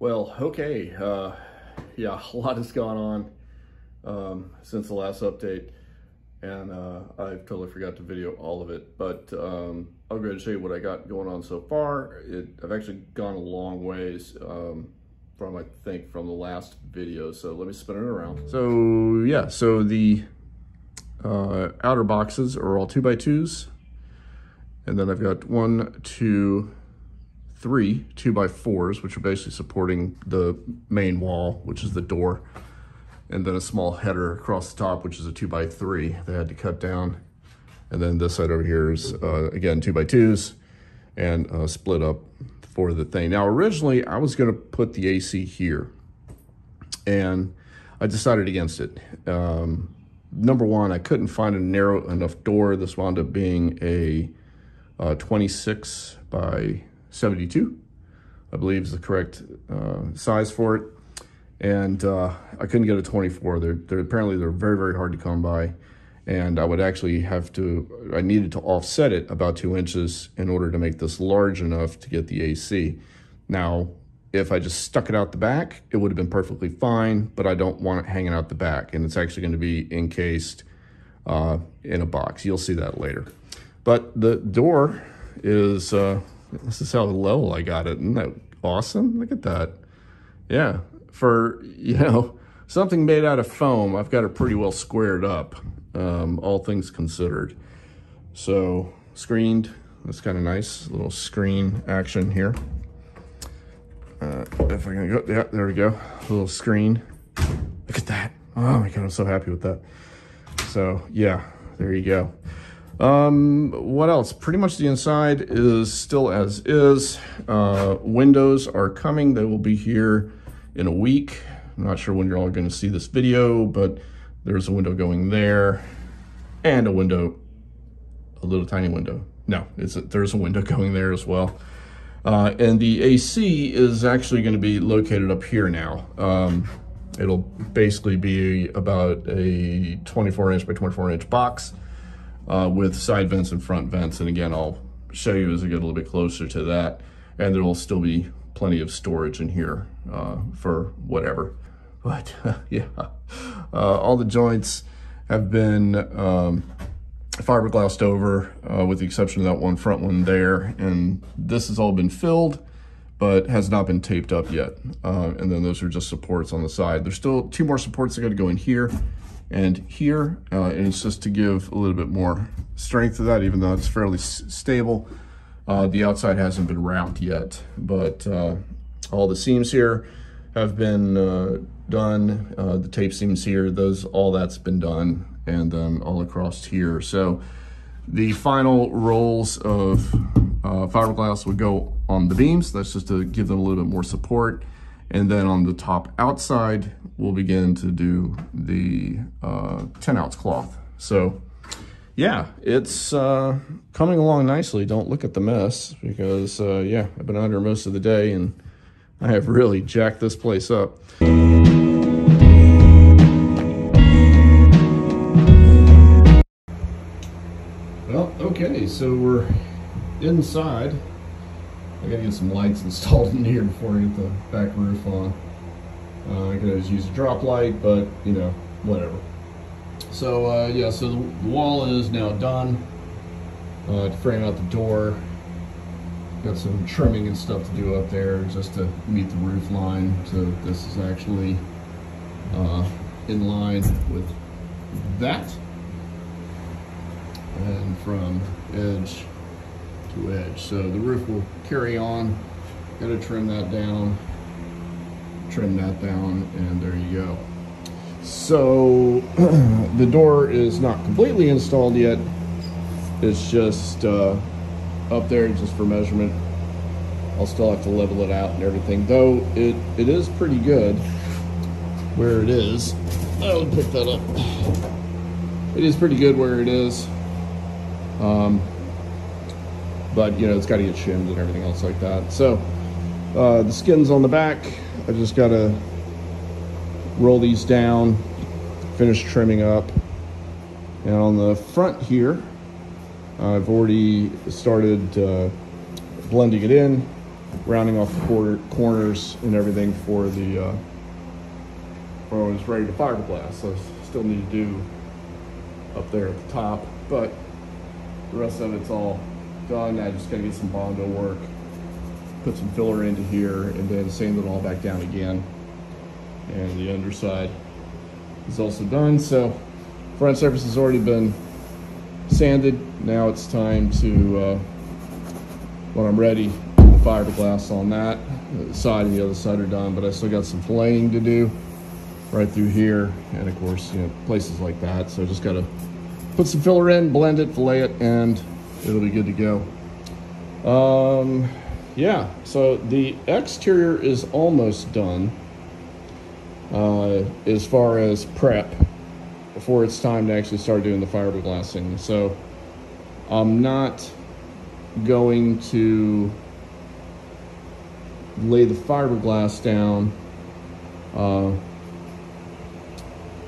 Well, okay. Yeah, a lot has gone on since the last update, and I totally forgot to video all of it. But I'll go ahead and show you what I got going on so far. I've actually gone a long ways from, I think, from the last video. So let me spin it around. So yeah, so the outer boxes are all 2x2s, and then I've got 1, 2, 3 2x4s, which are basically supporting the main wall, which is the door, and then a small header across the top, which is a 2x3 they had to cut down. And then this side over here is again 2x2s and split up for the thing. Now originally I was going to put the AC here, and I decided against it. Number one, I couldn't find a narrow enough door. This wound up being a 26 by 72, I believe is the correct size for it. And I couldn't get a 24. Apparently they're very, very hard to come by. And I would actually I needed to offset it about 2 inches in order to make this large enough to get the AC. Now, if I just stuck it out the back, it would have been perfectly fine, but I don't want it hanging out the back. And it's actually going to be encased in a box. You'll see that later. But the door is, this is how low I got it. Isn't that awesome? Look at that. Yeah, for, something made out of foam, I've got it pretty well squared up, all things considered. So, screened, that's kind of nice. A little screen action here. If I can go, yeah, there we go. A little screen. Look at that. Oh my God, I'm so happy with that. So, yeah, there you go. What else? Pretty much the inside is still as is. Windows are coming. They will be here in a week. I'm not sure when you're all going to see this video, but there's a window going there and a window, a little tiny window. No, there's a window going there as well. And the AC is actually going to be located up here now. It'll basically be about a 24-inch by 24-inch box with side vents and front vents. And again, I'll show you as I get a little bit closer to that. And there will still be plenty of storage in here for whatever. But yeah, all the joints have been fiberglassed over with the exception of that one front one there. And this has all been filled, but has not been taped up yet. And then those are just supports on the side. There's still 2 more supports that got to go in here and here, and it's just to give a little bit more strength to that, even though it's fairly stable. The outside hasn't been wrapped yet, but all the seams here have been done. The tape seams here, all that's been done, and then all across here. So the final rolls of fiberglass would go on the beams. That's just to give them a little bit more support. And then on the top outside, we'll begin to do the 10-ounce cloth. So yeah, it's coming along nicely. Don't look at the mess because yeah, I've been under most of the day and I have really jacked this place up. Well, okay, so we're inside. I gotta get some lights installed in here before I get the back roof on. I could always use a drop light, but whatever. So yeah, so the wall is now done. To frame out the door, got some trimming and stuff to do up there just to meet the roof line. So this is actually in line with that, and from edge to edge. So the roof will carry on. Got to trim that down, and there you go. So the door is not completely installed yet. It's just up there just for measurement. I'll still have to level it out and everything, though it is pretty good where it is. I'll pick that up. It is pretty good where it is. But it's got to get shimmed and everything else like that. So the skin's on the back. I just got to roll these down, finish trimming up. And on the front here, I've already started blending it in. rounding off the corners and everything for the, when I was ready to fiberglass. So I still need to do up there at the top, but the rest of it's all done. I just gotta get some Bondo work, put some filler into here, and then sand it all back down again. And the underside is also done. So front surface has already been sanded. Now it's time to, when I'm ready, put the fiberglass on that. The side and the other side are done, but I still got some filleting to do right through here, and of course, you know, places like that. So I just gotta put some filler in, blend it, fillet it, and it'll be good to go. Yeah, so the exterior is almost done as far as prep before it's time to actually start doing the fiberglassing. So I'm not going to lay the fiberglass down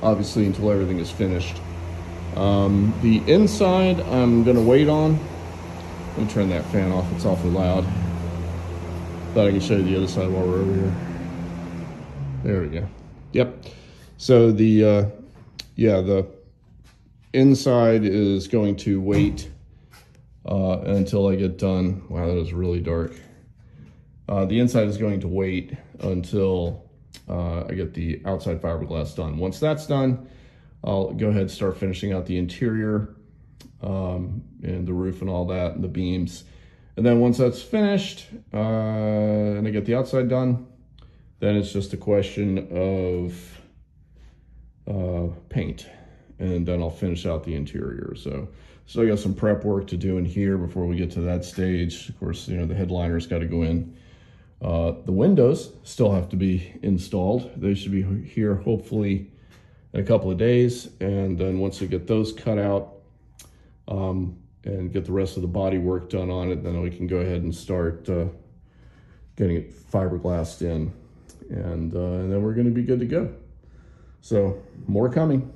obviously until everything is finished. The inside I'm gonna wait on. Let me turn that fan off, it's awfully loud. Thought I could show you the other side while we're over here. There we go. Yep. So the the inside is going to wait until I get done. Wow, that is really dark. The inside is going to wait until I get the outside fiberglass done. Once that's done, I'll go ahead and start finishing out the interior and the roof and all that, and the beams. And then once that's finished and I get the outside done, then it's just a question of paint, and then I'll finish out the interior. So I got some prep work to do in here before we get to that stage. Of course, you know, the headliner's got to go in. The windows still have to be installed. They should be here hopefully in a couple of days, and then once we get those cut out and get the rest of the body work done on it, then we can go ahead and start getting it fiberglassed in, and then we're going to be good to go. So more coming.